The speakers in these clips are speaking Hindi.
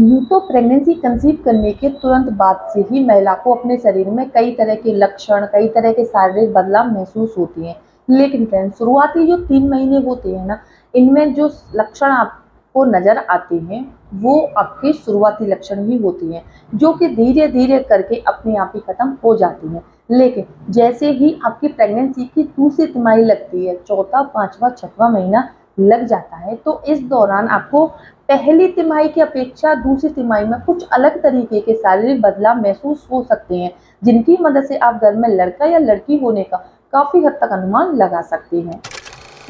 यूँ तो प्रेगनेंसी कंसीव करने के तुरंत बाद से ही महिला को अपने शरीर में कई तरह के लक्षण, कई तरह के शारीरिक बदलाव महसूस होते हैं। लेकिन फ्रेंड्स, शुरुआती जो 3 महीने होते हैं ना, इनमें जो लक्षण आपको नज़र आते हैं, वो आपके शुरुआती लक्षण ही होते हैं, जो कि धीरे-धीरे करके अपने आप ही खत्म हो जाती हैं। लेकिन जैसे ही आपकी प्रेगनेंसी की दूसरी तिमाही लगती है, चौथा, 5वां, 6वां महीना लग जाता है, तो इस दौरान आपको पहली तिमाही की अपेक्षा दूसरी तिमाही में कुछ अलग तरीके के शारीरिक बदलाव महसूस हो सकते हैं, जिनकी मदद से आप घर में लड़का या लड़की होने का काफी हद तक अनुमान लगा सकते हैं।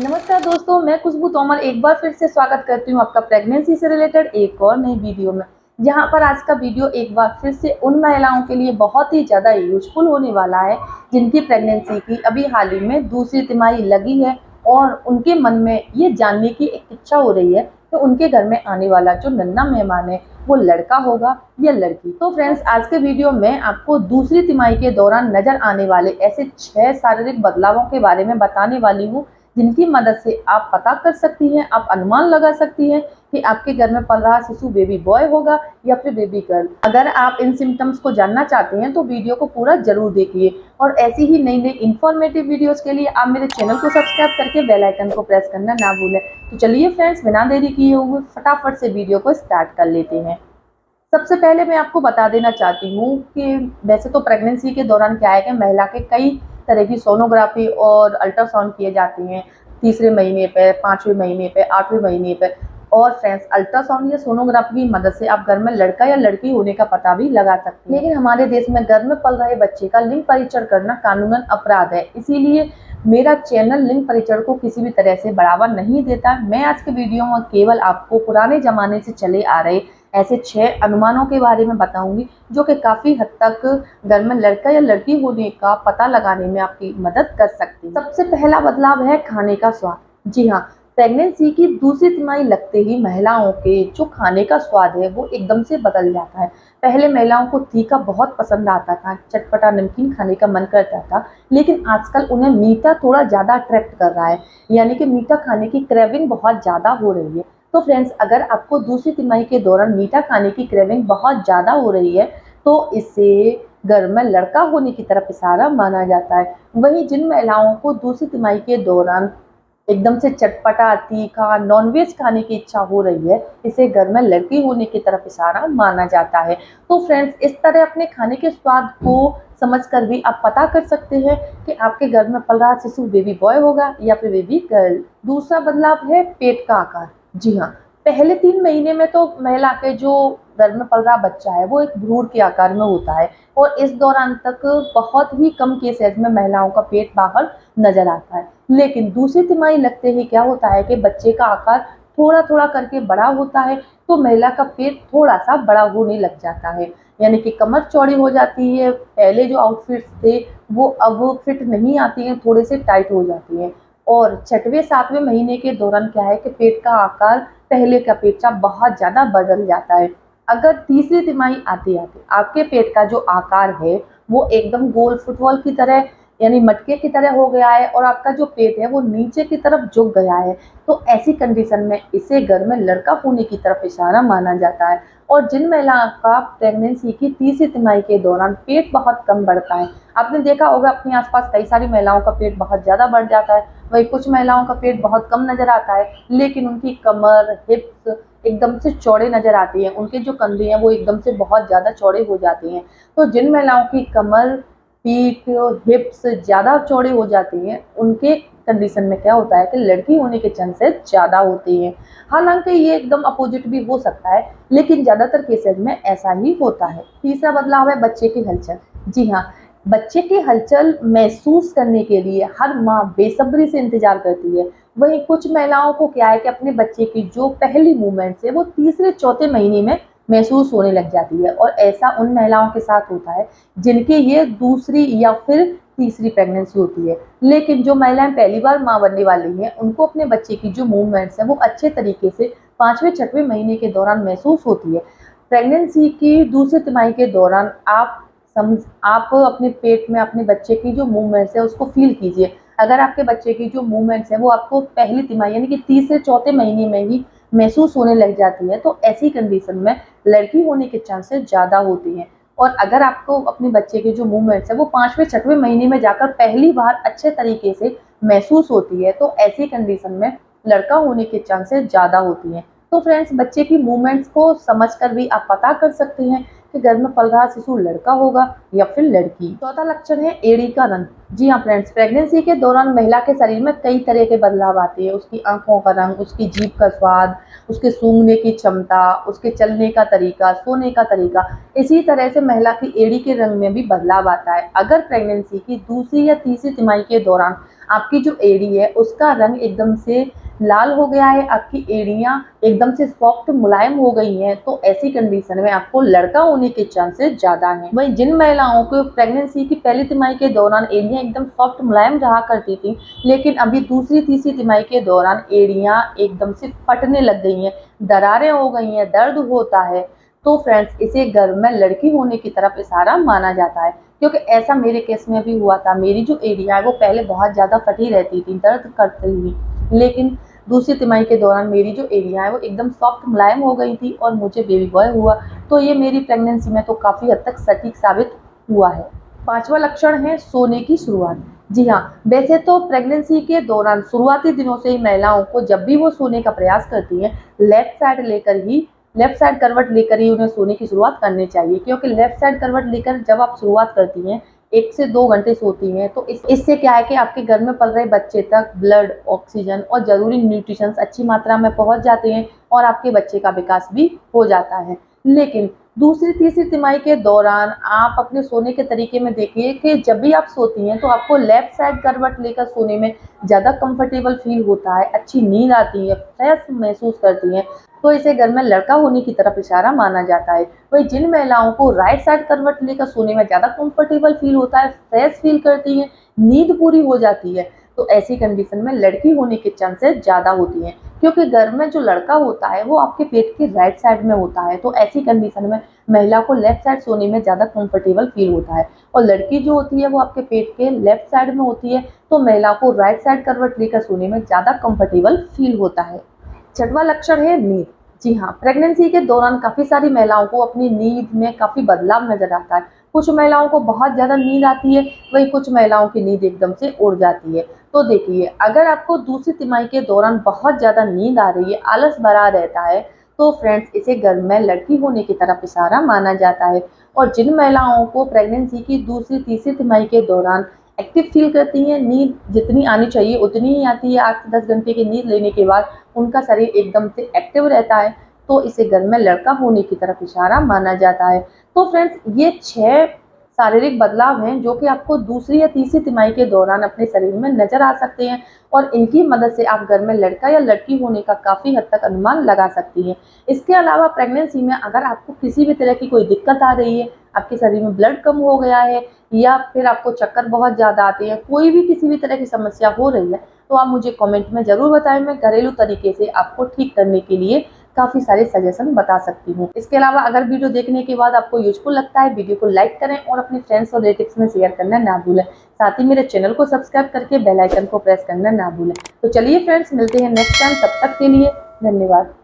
नमस्कार दोस्तों, मैं खुशबू तोमर एक बार फिर से स्वागत करती हूँ आपका प्रेगनेंसी से रिलेटेड एक और नई वीडियो में। जहाँ पर आज का वीडियो एक बार फिर से उन महिलाओं के लिए बहुत ही ज़्यादा यूजफुल होने वाला है, जिनकी प्रेगनेंसी की अभी हाल ही में दूसरी तिमाही लगी है और उनके मन में ये जानने की एक इच्छा हो रही है कि उनके घर में आने वाला जो नन्हा मेहमान है वो लड़का होगा या लड़की। तो फ्रेंड्स, आज के वीडियो में आपको दूसरी तिमाही के दौरान नजर आने वाले ऐसे 6 शारीरिक बदलावों के बारे में बताने वाली हूँ, जिनकी मदद से आप पता कर सकती हैं, आप अनुमान लगा सकती हैं कि आपके घर में पल रहा शिशु बेबी बॉय होगा या फिर बेबी गर्ल। अगर आप इन सिम्टम्स को जानना चाहते हैं तो वीडियो को पूरा जरूर देखिए और ऐसी ही नई नई इंफॉर्मेटिव वीडियोस के लिए आप मेरे चैनल को सब्सक्राइब करके बेल आइकन को प्रेस करना ना भूलें। तो चलिए फ्रेंड्स, बिना देरी किए हुए फटाफट से वीडियो को स्टार्ट कर लेते हैं। सबसे पहले मैं आपको बता देना चाहती हूँ कि वैसे तो प्रेगनेंसी के दौरान क्या है कि महिला के कई तरह की सोनोग्राफी और अल्ट्रासाउंड किए जाते हैं, तीसरे महीने पे, 5वें महीने पे, 8वें महीने पे। और फ्रेंड्स, अल्ट्रासाउंड या सोनोग्राफी की मदद से आप घर में लड़का या लड़की होने का पता भी लगा सकते हैं। लेकिन हमारे देश में घर में पल रहे बच्चे का लिंग परीक्षण करना कानूनन अपराध है, इसीलिए मेरा चैनल लिंग परीक्षण को किसी भी तरह से बढ़ावा नहीं देता। मैं आज के वीडियो में केवल आपको पुराने जमाने से चले आ रहे ऐसे 6 अनुमानों के बारे में बताऊंगी, जो कि काफी हद तक घर में लड़का या लड़की होने का पता लगाने में आपकी मदद कर सकती है। सबसे पहला बदलाव है खाने का स्वाद। जी हाँ, प्रेगनेंसी की दूसरी तिमाही लगते ही महिलाओं के जो खाने का स्वाद है वो एकदम से बदल जाता है। पहले महिलाओं को तीखा बहुत पसंद आता था, चटपटा नमकीन खाने का मन करता था, लेकिन आजकल उन्हें मीठा थोड़ा ज्यादा अट्रैक्ट कर रहा है, यानी कि मीठा खाने की क्रेविंग बहुत ज्यादा हो रही है। तो फ्रेंड्स, अगर आपको दूसरी तिमाही के दौरान मीठा खाने की क्रेविंग बहुत ज़्यादा हो रही है, तो इसे घर में लड़का होने की तरफ इशारा माना जाता है। वहीं जिन महिलाओं को दूसरी तिमाही के दौरान एकदम से चटपटा, तीखा, नॉनवेज खाने की इच्छा हो रही है, इसे घर में लड़की होने की तरफ इशारा माना जाता है। तो फ्रेंड्स, इस तरह अपने खाने के स्वाद को समझकर भी आप पता कर सकते हैं कि आपके घर में पल रहा शिशु बेबी बॉय होगा या फिर बेबी गर्ल। दूसरा बदलाव है पेट का आकार। जी हाँ, पहले 3 महीने में तो महिला के जो गर्भ में पल रहा बच्चा है वो एक भ्रूण के आकार में होता है और इस दौरान तक बहुत ही कम केसेस में महिलाओं का पेट बाहर नजर आता है। लेकिन दूसरी तिमाही लगते ही क्या होता है कि बच्चे का आकार थोड़ा थोड़ा करके बड़ा होता है, तो महिला का पेट थोड़ा सा बड़ा होने लग जाता है, यानी कि कमर चौड़ी हो जाती है। पहले जो आउटफिट्स थे वो अब फिट नहीं आती हैं, थोड़े से टाइट हो जाती हैं। और 6वें 7वें महीने के दौरान क्या है कि पेट का आकार पहले की अपेक्षा बहुत ज़्यादा बदल जाता है। अगर तीसरी तिमाही आते आते आपके पेट का जो आकार है वो एकदम गोल फुटबॉल की तरह, यानी मटके की तरह हो गया है और आपका जो पेट है वो नीचे की तरफ झुक गया है, तो ऐसी कंडीशन में इसे घर में लड़का होने की तरफ इशारा माना जाता है। और जिन महिलाओं का प्रेगनेंसी की तीसरी तिमाही के दौरान पेट बहुत कम बढ़ता है, आपने देखा होगा अपने आसपास कई सारी महिलाओं का पेट बहुत ज़्यादा बढ़ जाता है, वही कुछ महिलाओं का पेट बहुत कम नजर आता है, लेकिन उनकी कमर, हिप्स एकदम से चौड़े नजर आती हैं, उनके जो कंधे हैं वो एकदम से बहुत ज़्यादा चौड़े हो जाते हैं। तो जिन महिलाओं की कमर, पीठ, हिप्स ज़्यादा चौड़े हो जाती हैं, उनके कंडीशन में क्या होता है कि लड़की होने के चांसेस ज़्यादा होते हैं। हालांकि ये एकदम अपोजिट भी हो सकता है, लेकिन ज़्यादातर केसेस में ऐसा ही होता है। तीसरा बदलाव है बच्चे की हलचल। जी हाँ, बच्चे की हलचल महसूस करने के लिए हर माँ बेसब्री से इंतजार करती है। वहीं कुछ महिलाओं को क्या है कि अपने बच्चे की जो पहली मूवमेंट्स है वो तीसरे चौथे महीने में महसूस होने लग जाती है, और ऐसा उन महिलाओं के साथ होता है जिनकी ये दूसरी या फिर तीसरी प्रेगनेंसी होती है। लेकिन जो महिलाएं पहली बार माँ बनने वाली हैं, उनको अपने बच्चे की जो मूवमेंट्स है वो अच्छे तरीके से 5वें 6वें महीने के दौरान महसूस होती है। प्रेगनेंसी की दूसरी तिमाही के दौरान आप अपने पेट में अपने बच्चे की जो मूवमेंट्स है उसको फील कीजिए। अगर आपके बच्चे की जो मूवमेंट्स है वो आपको पहली तिमाही यानी कि तीसरे चौथे महीने में ही महसूस होने लग जाती है, तो ऐसी कंडीशन में लड़की होने के चांसेस ज़्यादा होती हैं। और अगर आपको अपने बच्चे के जो मूवमेंट्स है वो 5वें 6वें महीने में जाकर पहली बार अच्छे तरीके से महसूस होती है, तो ऐसी कंडीशन में लड़का होने के चांसेस ज़्यादा होती हैं। तो फ्रेंड्स, बच्चे की मूवमेंट्स को समझकर भी आप पता कर सकते हैं कि घर में पल रहा शिशु लड़का होगा या फिर लड़की। चौथा लक्षण है एड़ी का रंग। जी हाँ फ्रेंड्स, प्रेगनेंसी के दौरान महिला के शरीर में कई तरह के बदलाव आते हैं। उसकी आंखों का रंग, उसकी जीभ का स्वाद, उसके सूंघने की क्षमता, उसके चलने का तरीका, सोने का तरीका, इसी तरह से महिला की एड़ी के रंग में भी बदलाव आता है। अगर प्रेगनेंसी की दूसरी या तीसरी तिमाही के दौरान आपकी जो एड़ी है उसका रंग एकदम से लाल हो गया है, आपकी एड़ियां एकदम से सॉफ्ट मुलायम हो गई हैं, तो ऐसी कंडीशन में आपको लड़का होने के चांसेस ज्यादा हैं। वहीं जिन महिलाओं को प्रेगनेंसी की पहली तिमाही के दौरान एड़ियां एकदम सॉफ्ट मुलायम रहा करती थी, लेकिन अभी दूसरी तीसरी तिमाही के दौरान एड़ियां एकदम से फटने लग गई हैं, दरारें हो गई हैं, दर्द होता है, तो फ्रेंड्स इसे गर्भ में लड़की होने की तरफ इशारा माना जाता है। क्योंकि ऐसा मेरे केस में भी हुआ था। मेरी जो एड़ियां है वो पहले बहुत ज्यादा फटी रहती थी, दर्द करती हुई, लेकिन दूसरी तिमाही के दौरान मेरी जो एड़ियां है वो एकदम सॉफ्ट मुलायम हो गई थी और मुझे बेबी बॉय हुआ। तो ये मेरी प्रेगनेंसी में तो काफ़ी हद तक सटीक साबित हुआ है। पांचवा लक्षण है सोने की शुरुआत। जी हाँ, वैसे तो प्रेगनेंसी के दौरान शुरुआती दिनों से ही महिलाओं को जब भी वो सोने का प्रयास करती हैं, लेफ्ट साइड करवट लेकर ही उन्हें सोने की शुरुआत करनी चाहिए। क्योंकि लेफ्ट साइड करवट लेकर जब आप शुरुआत करती हैं, 1 से 2 घंटे सोती हैं, तो इससे क्या है कि आपके घर में पल रहे बच्चे तक ब्लड, ऑक्सीजन और ज़रूरी न्यूट्रिशंस अच्छी मात्रा में पहुंच जाते हैं और आपके बच्चे का विकास भी हो जाता है। लेकिन दूसरी तीसरी तिमाही के दौरान आप अपने सोने के तरीके में देखिए कि जब भी आप सोती हैं तो आपको लेफ्ट साइड करवट लेकर सोने में ज़्यादा कंफर्टेबल फील होता है, अच्छी नींद आती है, फ्रेश महसूस करती हैं, तो इसे घर में लड़का होने की तरफ इशारा माना जाता है। वही जिन महिलाओं को राइट साइड करवट लेकर सोने में ज़्यादा कंफर्टेबल फील होता है, फ्रेश फील करती हैं, नींद पूरी हो जाती है, तो ऐसी कंडीशन में लड़की होने के चांसेस ज़्यादा होती हैं। क्योंकि घर में जो लड़का होता है वो आपके पेट के राइट साइड में होता है, तो ऐसी कंडीशन में महिला को लेफ्ट साइड सोने में ज़्यादा कंफर्टेबल फील होता है, और लड़की जो होती है वो आपके पेट के लेफ्ट साइड में होती है, तो महिला को राइट साइड करवट लेकर सोने में ज़्यादा कंफर्टेबल फील होता है। छठवां लक्षण है नींद। जी हाँ, प्रेगनेंसी के दौरान काफ़ी सारी महिलाओं को अपनी नींद में काफ़ी बदलाव नज़र आता है। कुछ महिलाओं को बहुत ज़्यादा नींद आती है, वहीं कुछ महिलाओं की नींद एकदम से उड़ जाती है। तो देखिए, अगर आपको दूसरी तिमाही के दौरान बहुत ज़्यादा नींद आ रही है, आलस भरा रहता है, तो फ्रेंड्स इसे गर्भ में लड़की होने की तरफ इशारा माना जाता है। और जिन महिलाओं को प्रेगनेंसी की दूसरी तीसरी तिमाही के दौरान एक्टिव फील करती हैं, नींद जितनी आनी चाहिए उतनी ही आती है, 8 से 10 घंटे की नींद लेने के बाद उनका शरीर एकदम से एक्टिव रहता है, तो इसे घर में लड़का होने की तरफ इशारा माना जाता है। तो फ्रेंड्स, ये 6 शारीरिक बदलाव हैं जो कि आपको दूसरी या तीसरी तिमाही के दौरान अपने शरीर में नजर आ सकते हैं, और इनकी मदद से आप घर में लड़का या लड़की होने का काफ़ी हद तक अनुमान लगा सकती हैं। इसके अलावा प्रेगनेंसी में अगर आपको किसी भी तरह की कोई दिक्कत आ रही है, आपके शरीर में ब्लड कम हो गया है, या फिर आपको चक्कर बहुत ज़्यादा आते हैं, कोई भी किसी भी तरह की समस्या हो रही है, तो आप मुझे कमेंट में ज़रूर बताएं। मैं घरेलू तरीके से आपको ठीक करने के लिए काफ़ी सारे सजेशन बता सकती हूँ। इसके अलावा अगर वीडियो देखने के बाद आपको यूजफुल लगता है, वीडियो को लाइक करें और अपने फ्रेंड्स और रिलेटिव्स में शेयर करना ना भूलें। साथ ही मेरे चैनल को सब्सक्राइब करके बेल आइकन को प्रेस करना ना भूलें। तो चलिए फ्रेंड्स, मिलते हैं नेक्स्ट टाइम, तब तक के लिए धन्यवाद।